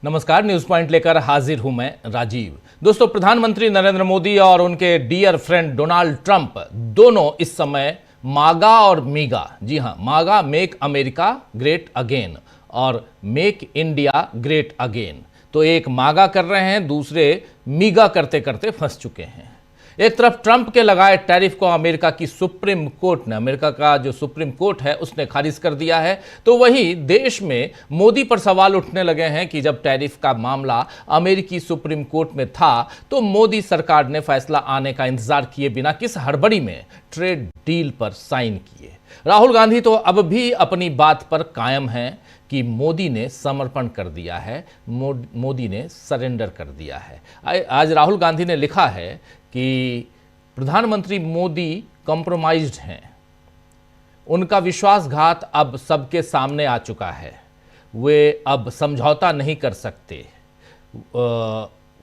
नमस्कार, news point लेकर हाजिर हूं मैं राजीव। दोस्तों, प्रधानमंत्री नरेंद्र मोदी और उनके डियर फ्रेंड डोनाल्ड ट्रंप दोनों इस समय मागा और मीगा, जी हां, मागा मेक अमेरिका ग्रेट अगेन और मेक इंडिया ग्रेट अगेन, तो एक मागा कर रहे हैं, दूसरे मीगा करते करते फंस चुके हैं। एक तरफ ट्रंप के लगाए टैरिफ को अमेरिका की सुप्रीम कोर्ट ने, अमेरिका का जो सुप्रीम कोर्ट है उसने खारिज कर दिया है, तो वहीं देश में मोदी पर सवाल उठने लगे हैं कि जब टैरिफ का मामला अमेरिकी सुप्रीम कोर्ट में था तो मोदी सरकार ने फैसला आने का इंतजार किए बिना किस हड़बड़ी में ट्रेड डील पर साइन किए। राहुल गांधी तो अब भी अपनी बात पर कायम हैं कि मोदी ने समर्पण कर दिया है, मोदी ने सरेंडर कर दिया है। आज राहुल गांधी ने लिखा है कि प्रधानमंत्री मोदी कॉम्प्रोमाइज्ड हैं, उनका विश्वासघात अब सबके सामने आ चुका है, वे अब समझौता नहीं कर सकते,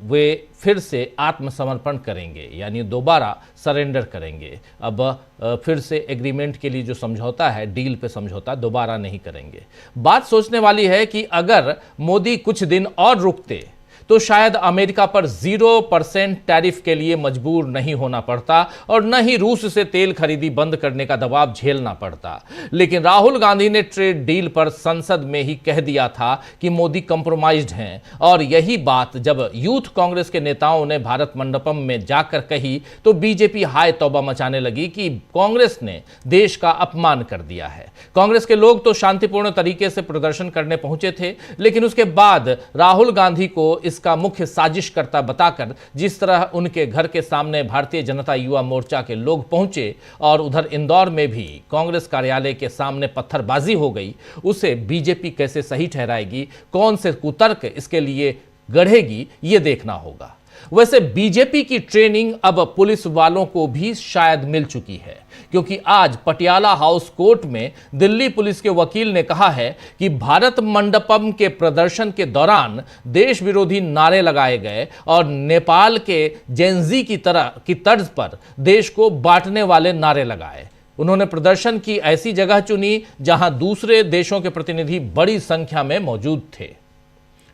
वे फिर से आत्मसमर्पण करेंगे, यानी दोबारा सरेंडर करेंगे। अब फिर से एग्रीमेंट के लिए जो समझौता है, डील पे समझौता दोबारा नहीं करेंगे। बात सोचने वाली है कि अगर मोदी कुछ दिन और रुकते तो शायद अमेरिका पर 0% टैरिफ के लिए मजबूर नहीं होना पड़ता और न ही रूस से तेल खरीदी बंद करने का दबाव झेलना पड़ता। लेकिन राहुल गांधी ने ट्रेड डील पर संसद में ही कह दिया था कि मोदी कंप्रोमाइज्ड हैं, और यही बात जब यूथ कांग्रेस के नेताओं ने भारत मंडपम में जाकर कही तो बीजेपी हाय तौबा मचाने लगी कि कांग्रेस ने देश का अपमान कर दिया है। कांग्रेस के लोग तो शांतिपूर्ण तरीके से प्रदर्शन करने पहुंचे थे, लेकिन उसके बाद राहुल गांधी को का मुख्य साजिशकर्ता बताकर जिस तरह उनके घर के सामने भारतीय जनता युवा मोर्चा के लोग पहुंचे और उधर इंदौर में भी कांग्रेस कार्यालय के सामने पत्थरबाजी हो गई, उसे बीजेपी कैसे सही ठहराएगी, कौन से कुतर्क इसके लिए गढ़ेगी, यह देखना होगा। वैसे बीजेपी की ट्रेनिंग अब पुलिस वालों को भी शायद मिल चुकी है, क्योंकि आज पटियाला हाउस कोर्ट में दिल्ली पुलिस के वकील ने कहा है कि भारत मंडपम के प्रदर्शन के दौरान देश विरोधी नारे लगाए गए और नेपाल के जेनजी की तर्ज पर देश को बांटने वाले नारे लगाए। उन्होंने प्रदर्शन की ऐसी जगह चुनी जहां दूसरे देशों के प्रतिनिधि बड़ी संख्या में मौजूद थे।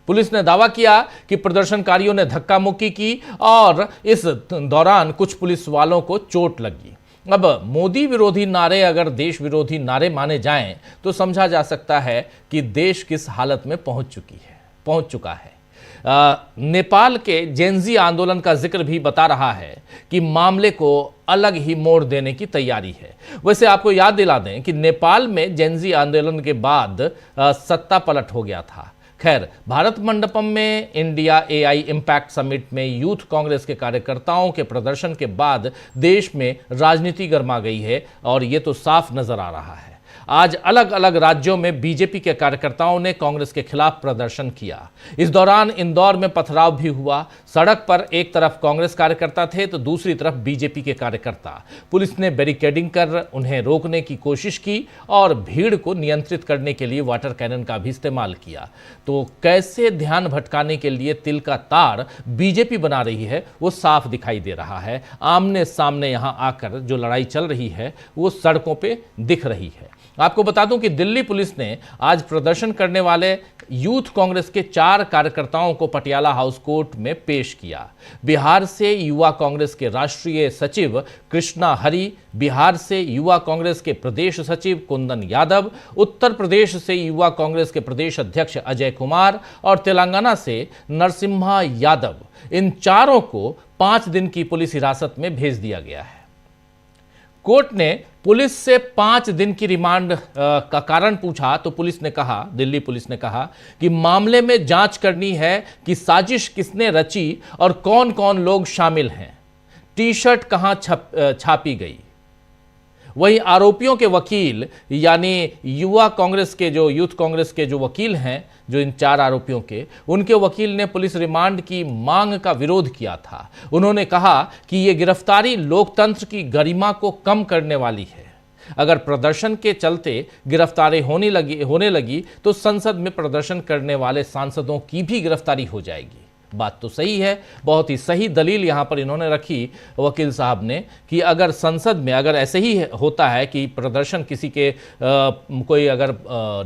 पुलिस ने दावा किया कि प्रदर्शनकारियों ने धक्का मुक्की की और इस दौरान कुछ पुलिस वालों को चोट लगी। अब मोदी विरोधी नारे अगर देश विरोधी नारे माने जाएं तो समझा जा सकता है कि देश किस हालत में पहुंच चुका है। नेपाल के जेनजी आंदोलन का जिक्र भी बता रहा है कि मामले को अलग ही मोड़ देने की तैयारी है। वैसे आपको याद दिला दें कि नेपाल में जेनजी आंदोलन के बाद सत्ता पलट हो गया था। खैर, भारत मंडपम में इंडिया एआई इम्पैक्ट समिट में यूथ कांग्रेस के कार्यकर्ताओं के प्रदर्शन के बाद देश में राजनीति गर्मा गई है और ये तो साफ नजर आ रहा है। आज अलग अलग राज्यों में बीजेपी के कार्यकर्ताओं ने कांग्रेस के खिलाफ प्रदर्शन किया। इस दौरान इंदौर में पथराव भी हुआ। सड़क पर एक तरफ कांग्रेस कार्यकर्ता थे तो दूसरी तरफ बीजेपी के कार्यकर्ता। पुलिस ने बैरिकेडिंग कर उन्हें रोकने की कोशिश की और भीड़ को नियंत्रित करने के लिए वाटर कैनन का भी इस्तेमाल किया। तो कैसे ध्यान भटकाने के लिए तिल का तार बीजेपी बना रही है वो साफ दिखाई दे रहा है। आमने सामने यहां आकर जो लड़ाई चल रही है वो सड़कों पे दिख रही है। आपको बता दूं कि दिल्ली पुलिस ने आज प्रदर्शन करने वाले यूथ कांग्रेस के 4 कार्यकर्ताओं को पटियाला हाउस कोर्ट में पेश किया। बिहार से युवा कांग्रेस के राष्ट्रीय सचिव कृष्णा हरि, बिहार से युवा कांग्रेस के प्रदेश सचिव कुंदन यादव, उत्तर प्रदेश से युवा कांग्रेस के प्रदेश अध्यक्ष अजय कुमार और तेलंगाना से नरसिम्हा यादव, इन चारों को 5 दिन की पुलिस हिरासत में भेज दिया गया है। कोर्ट ने पुलिस से 5 दिन की रिमांड का कारण पूछा तो दिल्ली पुलिस ने कहा कि मामले में जांच करनी है कि साजिश किसने रची और कौन कौन लोग शामिल हैं, टी शर्ट कहां छापी गई। वहीं आरोपियों के वकील यानी यूथ कांग्रेस के जो वकील हैं, जो इन 4 आरोपियों के, उनके वकील ने पुलिस रिमांड की मांग का विरोध किया था। उन्होंने कहा कि यह गिरफ्तारी लोकतंत्र की गरिमा को कम करने वाली है। अगर प्रदर्शन के चलते गिरफ्तारी होने लगी तो संसद में प्रदर्शन करने वाले सांसदों की भी गिरफ्तारी हो जाएगी। बात तो सही है, बहुत ही सही दलील यहाँ पर इन्होंने रखी वकील साहब ने कि अगर संसद में अगर ऐसे ही होता है कि प्रदर्शन किसी के कोई अगर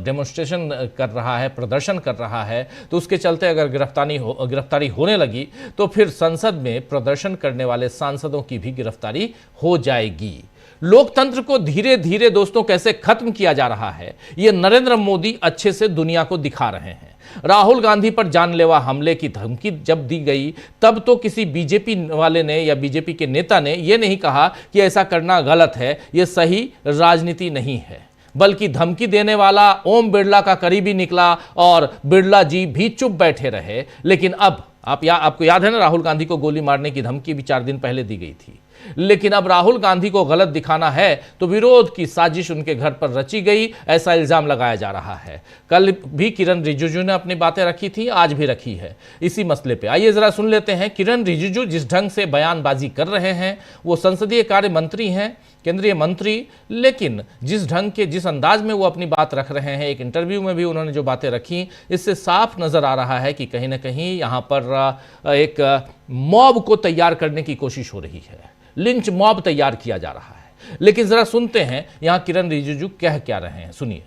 डेमोन्स्ट्रेशन कर रहा है, प्रदर्शन कर रहा है, तो उसके चलते अगर गिरफ्तारी होने लगी तो फिर संसद में प्रदर्शन करने वाले सांसदों की भी गिरफ्तारी हो जाएगी। लोकतंत्र को धीरे धीरे दोस्तों कैसे खत्म किया जा रहा है, ये नरेंद्र मोदी अच्छे से दुनिया को दिखा रहे हैं। राहुल गांधी पर जानलेवा हमले की धमकी जब दी गई तब तो किसी बीजेपी वाले ने या बीजेपी के नेता ने यह नहीं कहा कि ऐसा करना गलत है, यह सही राजनीति नहीं है, बल्कि धमकी देने वाला ओम बिरला का करीबी निकला और बिरला जी भी चुप बैठे रहे। लेकिन अब आपको याद है ना, राहुल गांधी को गोली मारने की धमकी भी 4 दिन पहले दी गई थी। लेकिन अब राहुल गांधी को गलत दिखाना है तो विरोध की साजिश उनके घर पर रची गई, ऐसा इल्जाम लगाया जा रहा है। कल भी किरण रिजिजू ने अपनी बातें रखी थी, आज भी रखी है इसी मसले पे। आइए जरा सुन लेते हैं किरण रिजिजू जिस ढंग से बयानबाजी कर रहे हैं। वो संसदीय कार्य मंत्री हैं, केंद्रीय मंत्री, लेकिन जिस अंदाज में वो अपनी बात रख रहे हैं, एक इंटरव्यू में भी उन्होंने जो बातें रखी, इससे साफ नजर आ रहा है कि कहीं ना कहीं यहाँ पर एक मॉब को तैयार करने की कोशिश हो रही है, लिंच मॉब तैयार किया जा रहा है। लेकिन जरा सुनते हैं यहां किरण रिजिजू कह क्या रहे हैं, सुनिए।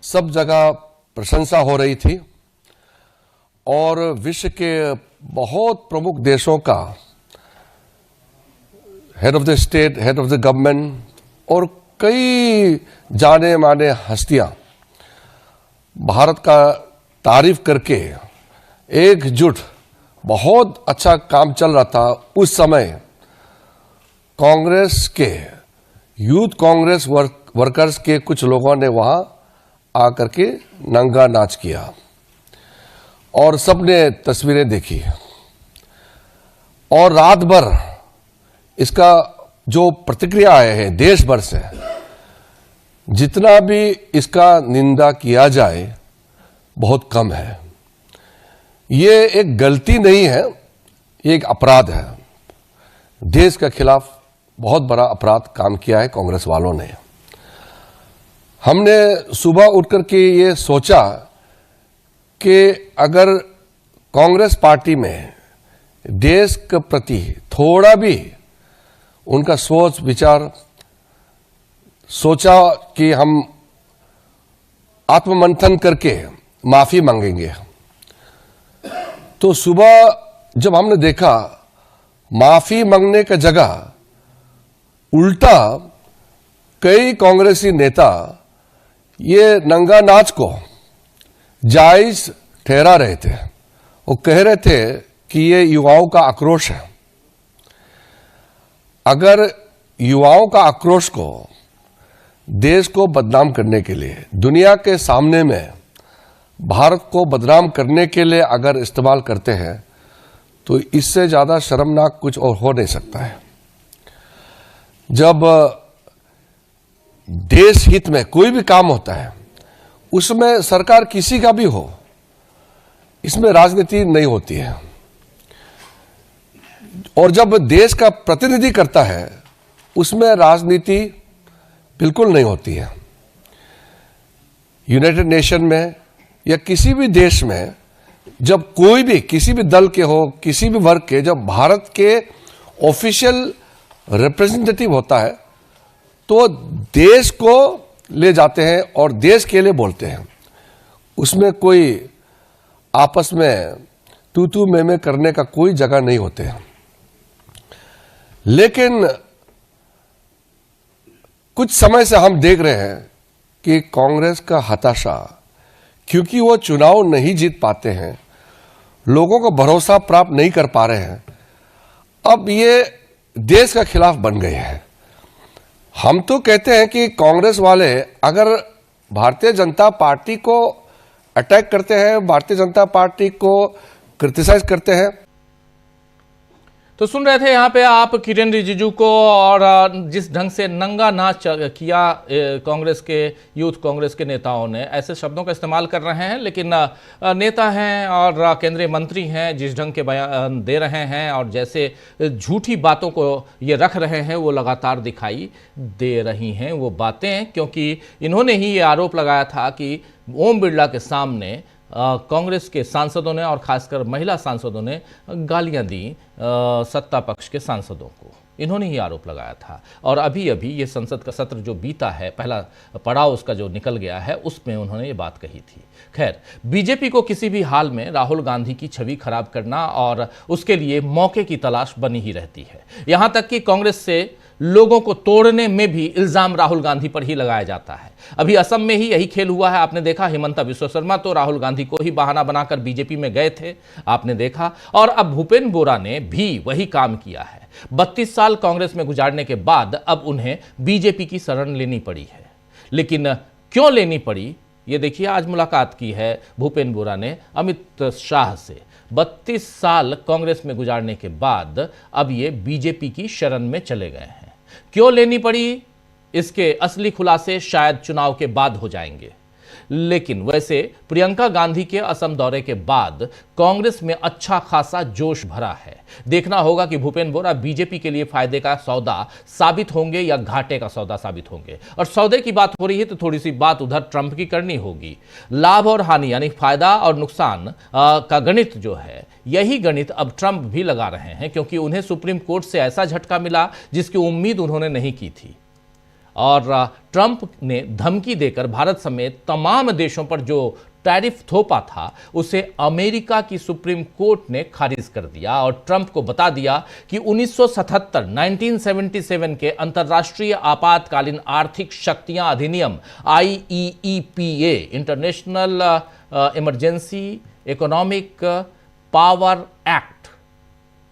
सब जगह प्रशंसा हो रही थी और विश्व के बहुत प्रमुख देशों का head of the state, head of the government और कई जाने माने हस्तियां भारत का तारीफ करके एकजुट बहुत अच्छा काम चल रहा था। उस समय कांग्रेस के यूथ कांग्रेस वर्कर्स के कुछ लोगों ने वहां आकर के नंगा नाच किया और सबने तस्वीरें देखी और रात भर इसका जो प्रतिक्रिया आए हैं देश भर से, जितना भी इसका निंदा किया जाए बहुत कम है। ये एक गलती नहीं है, ये एक अपराध है। देश के खिलाफ बहुत बड़ा अपराध काम किया है कांग्रेस वालों ने। हमने सुबह उठकर के ये सोचा कि अगर कांग्रेस पार्टी में देश के प्रति थोड़ा भी उनका सोच विचार सोचा कि हम आत्ममंथन करके माफी मांगेंगे, तो सुबह जब हमने देखा माफी मांगने का जगह उल्टा कई कांग्रेसी नेता ये नंगा नाच को जायज ठहरा रहे थे। वो कह रहे थे कि ये युवाओं का आक्रोश है। अगर युवाओं का आक्रोश को देश को बदनाम करने के लिए, दुनिया के सामने में भारत को बदनाम करने के लिए अगर इस्तेमाल करते हैं तो इससे ज्यादा शर्मनाक कुछ और हो नहीं सकता है। जब देश हित में कोई भी काम होता है उसमें सरकार किसी का भी हो, इसमें राजनीति नहीं होती है। और जब देश का प्रतिनिधि करता है उसमें राजनीति बिल्कुल नहीं होती है। यूनाइटेड नेशन में या किसी भी देश में जब कोई भी किसी भी दल के हो, किसी भी वर्ग के, जब भारत के ऑफिशियल रिप्रेजेंटेटिव होता है तो देश को ले जाते हैं और देश के लिए बोलते हैं। उसमें कोई आपस में तू मैं करने का कोई जगह नहीं होते हैं। लेकिन कुछ समय से हम देख रहे हैं कि कांग्रेस का हताशा, क्योंकि वो चुनाव नहीं जीत पाते हैं, लोगों को भरोसा प्राप्त नहीं कर पा रहे हैं, अब ये देश का खिलाफ बन गए हैं। हम तो कहते हैं कि कांग्रेस वाले अगर भारतीय जनता पार्टी को अटैक करते हैं, भारतीय जनता पार्टी को क्रिटिसाइज करते हैं। तो सुन रहे थे यहाँ पे आप किरण रिजिजू को, और जिस ढंग से नंगा नाच किया कांग्रेस के यूथ कांग्रेस के नेताओं ने, ऐसे शब्दों का इस्तेमाल कर रहे हैं, लेकिन नेता हैं और केंद्रीय मंत्री हैं, जिस ढंग के बयान दे रहे हैं और जैसे झूठी बातों को ये रख रहे हैं वो लगातार दिखाई दे रही हैं वो बातें, क्योंकि इन्होंने ही ये आरोप लगाया था कि ओम बिरला के सामने कांग्रेस के सांसदों ने और खासकर महिला सांसदों ने गालियां दी सत्ता पक्ष के सांसदों को। इन्होंने ही आरोप लगाया था और अभी अभी ये संसद का सत्र जो बीता है, पहला पड़ाव उसका जो निकल गया है, उसमें उन्होंने ये बात कही थी। खैर, बीजेपी को किसी भी हाल में राहुल गांधी की छवि खराब करना और उसके लिए मौके की तलाश बनी ही रहती है। यहां तक कि कांग्रेस से लोगों को तोड़ने में भी इल्जाम राहुल गांधी पर ही लगाया जाता है। अभी असम में ही यही खेल हुआ है। आपने देखा, हिमंता बिस्वा शर्मा तो राहुल गांधी को ही बहाना बनाकर बीजेपी में गए थे, आपने देखा। और अब भूपेंद्र बोरा ने भी वही काम किया है। 32 साल कांग्रेस में गुजारने के बाद अब उन्हें बीजेपी की शरण लेनी पड़ी है। लेकिन क्यों लेनी पड़ी, ये देखिए, आज मुलाकात की है भूपेंद्र बोरा ने अमित शाह से। 32 साल कांग्रेस में गुजारने के बाद अब ये बीजेपी की शरण में चले गए हैं। क्यों लेनी पड़ी, इसके असली खुलासे शायद चुनाव के बाद हो जाएंगे। लेकिन वैसे प्रियंका गांधी के असम दौरे के बाद कांग्रेस में अच्छा खासा जोश भरा है। देखना होगा कि भूपेंद्र बोरा बीजेपी के लिए फायदे का सौदा साबित होंगे या घाटे का सौदा साबित होंगे। और सौदे की बात हो रही है तो थोड़ी सी बात उधर ट्रंप की करनी होगी। लाभ और हानि यानी फायदा और नुकसान का गणित जो है, यही गणित अब ट्रंप भी लगा रहे हैं, क्योंकि उन्हें सुप्रीम कोर्ट से ऐसा झटका मिला जिसकी उम्मीद उन्होंने नहीं की थी। और ट्रंप ने धमकी देकर भारत समेत तमाम देशों पर जो टैरिफ थोपा था, उसे अमेरिका की सुप्रीम कोर्ट ने खारिज कर दिया और ट्रंप को बता दिया कि 1977 के अंतर्राष्ट्रीय आपातकालीन आर्थिक शक्तियां अधिनियम IEEPA, international emergency economic power act,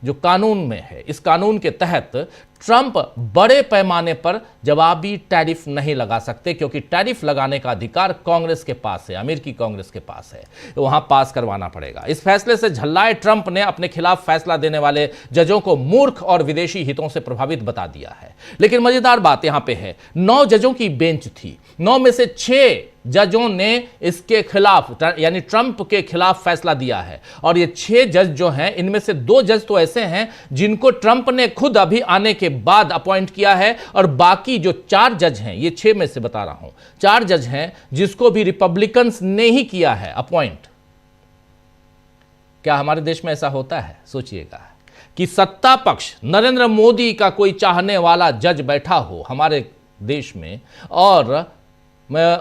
जो कानून में है, इस कानून के तहत ट्रंप बड़े पैमाने पर जवाबी टैरिफ नहीं लगा सकते, क्योंकि टैरिफ लगाने का अधिकार कांग्रेस के पास है, अमेरिकी कांग्रेस के पास है। वहां पास करवाना पड़ेगा। इस फैसले से झल्लाए ट्रंप ने अपने खिलाफ फैसला देने वाले जजों को मूर्ख और विदेशी हितों से प्रभावित बता दिया है। लेकिन मजेदार बात यहां पे है, 9 जजों की बेंच थी। 9 में से 6 जजों ने इसके खिलाफ यानी ट्रंप के खिलाफ फैसला दिया है। और ये 6 जज जो हैं, इनमें से 2 जज तो ऐसे हैं जिनको ट्रंप ने खुद अभी आने के बाद अपॉइंट किया है, और बाकी जो 4 जज हैं, ये 6 में से बता रहा हूं, 4 जज हैं जिसको भी रिपब्लिकन्स ने ही किया है अपॉइंट। क्या हमारे देश में ऐसा होता है? सोचिएगा कि सत्ता पक्ष नरेंद्र मोदी का कोई चाहने वाला जज बैठा हो हमारे देश में, और मैं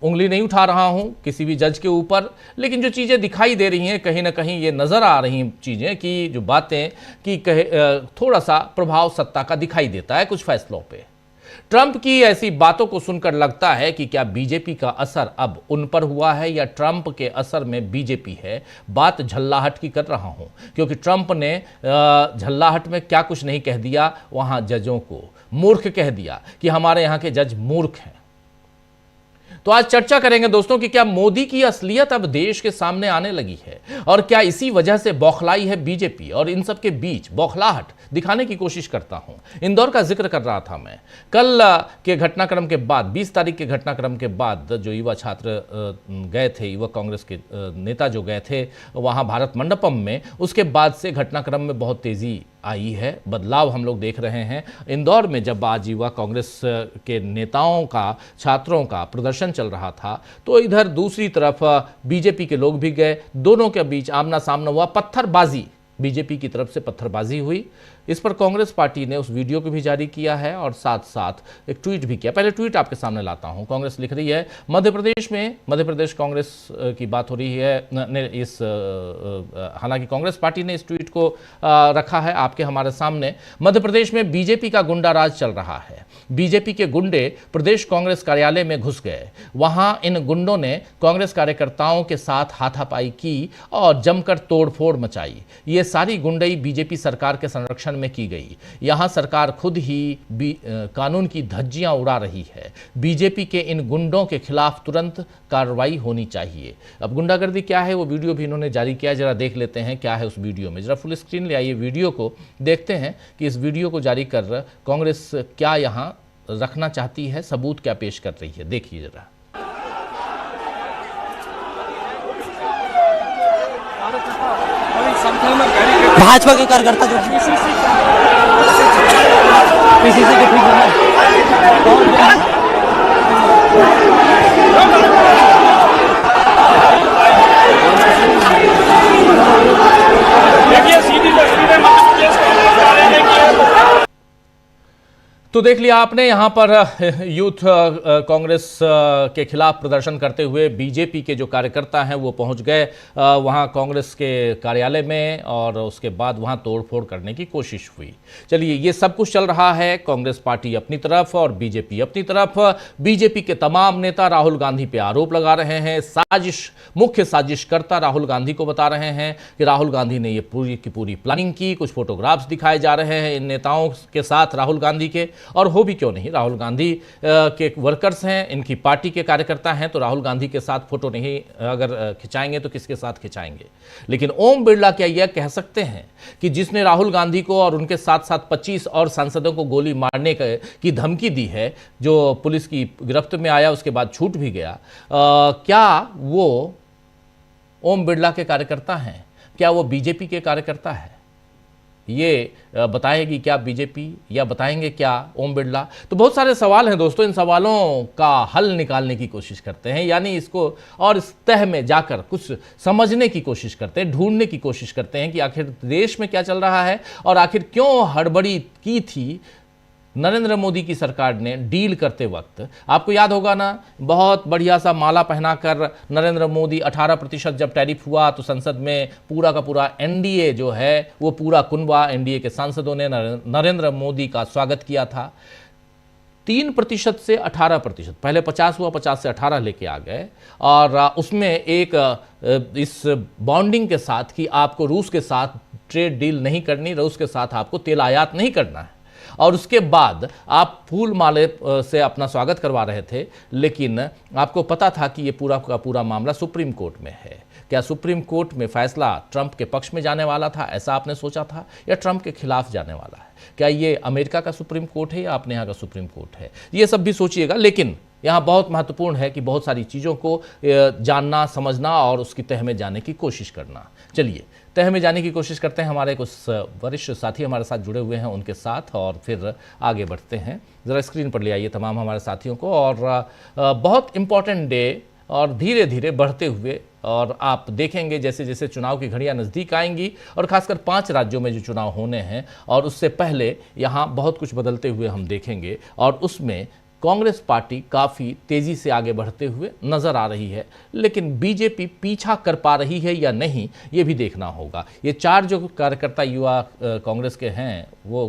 उंगली नहीं उठा रहा हूं किसी भी जज के ऊपर, लेकिन जो चीज़ें दिखाई दे रही हैं, कहीं ना कहीं ये नज़र आ रही चीज़ें कि जो बातें कि थोड़ा सा प्रभाव सत्ता का दिखाई देता है कुछ फैसलों पे। ट्रंप की ऐसी बातों को सुनकर लगता है कि क्या बीजेपी का असर अब उन पर हुआ है या ट्रंप के असर में बीजेपी है। बात झल्लाहट की कर रहा हूं, क्योंकि ट्रंप ने झल्लाहट में क्या कुछ नहीं कह दिया, वहां जजों को मूर्ख कह दिया कि हमारे यहाँ के जज मूर्ख हैं। तो आज चर्चा करेंगे दोस्तों कि क्या मोदी की असलियत अब देश के सामने आने लगी है, और क्या इसी वजह से बौखलाई है बीजेपी। और इन सब के बीच बौखलाहट दिखाने की कोशिश करता हूं। इंदौर का जिक्र कर रहा था मैं। कल के घटनाक्रम के बाद, 20 तारीख के घटनाक्रम के बाद जो युवा छात्र गए थे, युवा कांग्रेस के नेता जो गए थे वहां भारत मंडपम में, उसके बाद से घटनाक्रम में बहुत तेजी आई है, बदलाव हम लोग देख रहे हैं। इंदौर में जब आज युवा कांग्रेस के नेताओं का, छात्रों का प्रदर्शन चल रहा था, तो इधर दूसरी तरफ बीजेपी के लोग भी गए। दोनों के बीच आमना सामना हुआ, पत्थरबाजी, बीजेपी की तरफ से पत्थरबाजी हुई। इस पर कांग्रेस पार्टी ने उस वीडियो को भी जारी किया है और साथ साथ एक ट्वीट भी किया। पहले ट्वीट आपके सामने लाता हूं। कांग्रेस लिख रही है, मध्य प्रदेश कांग्रेस की बात हो रही है। हालांकि कांग्रेस पार्टी ने इस ट्वीट को रखा है आपके हमारे सामने। मध्य प्रदेश में बीजेपी का गुंडा राज चल रहा है। बीजेपी के गुंडे प्रदेश कांग्रेस कार्यालय में घुस गए। वहां इन गुंडों ने कांग्रेस कार्यकर्ताओं के साथ हाथापाई की और जमकर तोड़फोड़ मचाई। ये सारी गुंडई बीजेपी सरकार के संरक्षण में की गई। यहां सरकार खुद ही कानून की धज्जियां उड़ा रही है। बीजेपी के इन गुंडों के खिलाफ तुरंत कार्रवाई होनी चाहिए। अब गुंडागर्दी क्या है, वो वीडियो भी इन्होंने जारी किया। जरा देख लेते हैं क्या है उस वीडियो में। जरा फुल स्क्रीन ले आइए वीडियो को, देखते हैं कि इस वीडियो को जारी कर कांग्रेस क्या यहां रखना चाहती है, सबूत क्या पेश कर रही है। देखिए जरा। भाजपा के कार्यकर्ता जो पीसीसी के ठीक है। देख लिया आपने यहाँ पर यूथ कांग्रेस के खिलाफ प्रदर्शन करते हुए बीजेपी के जो कार्यकर्ता हैं वो पहुंच गए वहाँ कांग्रेस के कार्यालय में और उसके बाद वहाँ तोड़फोड़ करने की कोशिश हुई। चलिए, ये सब कुछ चल रहा है, कांग्रेस पार्टी अपनी तरफ और बीजेपी अपनी तरफ। बीजेपी के तमाम नेता राहुल गांधी पे आरोप लगा रहे हैं, मुख्य साजिशकर्ता राहुल गांधी को बता रहे हैं कि राहुल गांधी ने ये पूरी की पूरी प्लानिंग की। कुछ फोटोग्राफ्स दिखाए जा रहे हैं इन नेताओं के साथ राहुल गांधी के, और हो भी क्यों नहीं, राहुल गांधी के वर्कर्स हैं, इनकी पार्टी के कार्यकर्ता हैं, तो राहुल गांधी के साथ फोटो नहीं अगर खिंचाएंगे तो किसके साथ खिंचाएंगे। लेकिन ओम बिरला क्या यह कह सकते हैं कि जिसने राहुल गांधी को और उनके साथ साथ 25 और सांसदों को गोली मारने की धमकी दी है, जो पुलिस की गिरफ्त में आया उसके बाद छूट भी गया, क्या वो ओम बिरला के कार्यकर्ता हैं? क्या वो बीजेपी के कार्यकर्ता है? ये बताएगी क्या बीजेपी, या बताएंगे क्या ओम बिरला? तो बहुत सारे सवाल हैं दोस्तों, इन सवालों का हल निकालने की कोशिश करते हैं, यानी इसको और इस तह में जाकर कुछ समझने की कोशिश करते हैं, ढूंढने की कोशिश करते हैं कि आखिर देश में क्या चल रहा है और आखिर क्यों हड़बड़ी की थी नरेंद्र मोदी की सरकार ने डील करते वक्त। आपको याद होगा ना, बहुत बढ़िया सा माला पहनाकर नरेंद्र मोदी 18% जब टैरिफ हुआ तो संसद में पूरा का पूरा एनडीए जो है वो पूरा कुनबा एनडीए के सांसदों ने नरेंद्र मोदी का स्वागत किया था। 3% से 18%, पहले 50 हुआ, 50 से 18 लेके आ गए, और उसमें एक इस बॉन्डिंग के साथ कि आपको रूस के साथ ट्रेड डील नहीं करनी, रूस के साथ आपको तेल आयात नहीं करना है, और उसके बाद आप फूल माले से अपना स्वागत करवा रहे थे। लेकिन आपको पता था कि ये पूरा का पूरा मामला सुप्रीम कोर्ट में है। क्या सुप्रीम कोर्ट में फैसला ट्रंप के पक्ष में जाने वाला था, ऐसा आपने सोचा था, या ट्रंप के खिलाफ जाने वाला है? क्या ये अमेरिका का सुप्रीम कोर्ट है या अपने यहाँ का सुप्रीम कोर्ट है? ये सब भी सोचिएगा। लेकिन यहाँ बहुत महत्वपूर्ण है कि बहुत सारी चीज़ों को जानना, समझना और उसकी तह में जाने की कोशिश करना। चलिए, तह में जाने की कोशिश करते हैं। हमारे कुछ वरिष्ठ साथी हमारे साथ जुड़े हुए हैं, उनके साथ, और फिर आगे बढ़ते हैं। ज़रा स्क्रीन पर ले आइए तमाम हमारे साथियों को। और बहुत इम्पॉर्टेंट डे, और धीरे धीरे बढ़ते हुए, और आप देखेंगे जैसे जैसे चुनाव की घड़ियां नज़दीक आएंगी, और खासकर 5 राज्यों में जो चुनाव होने हैं, और उससे पहले यहाँ बहुत कुछ बदलते हुए हम देखेंगे, और उसमें कांग्रेस पार्टी काफ़ी तेज़ी से आगे बढ़ते हुए नज़र आ रही है। लेकिन बीजेपी पीछा कर पा रही है या नहीं, ये भी देखना होगा। ये 4 जो कार्यकर्ता युवा कांग्रेस के हैं वो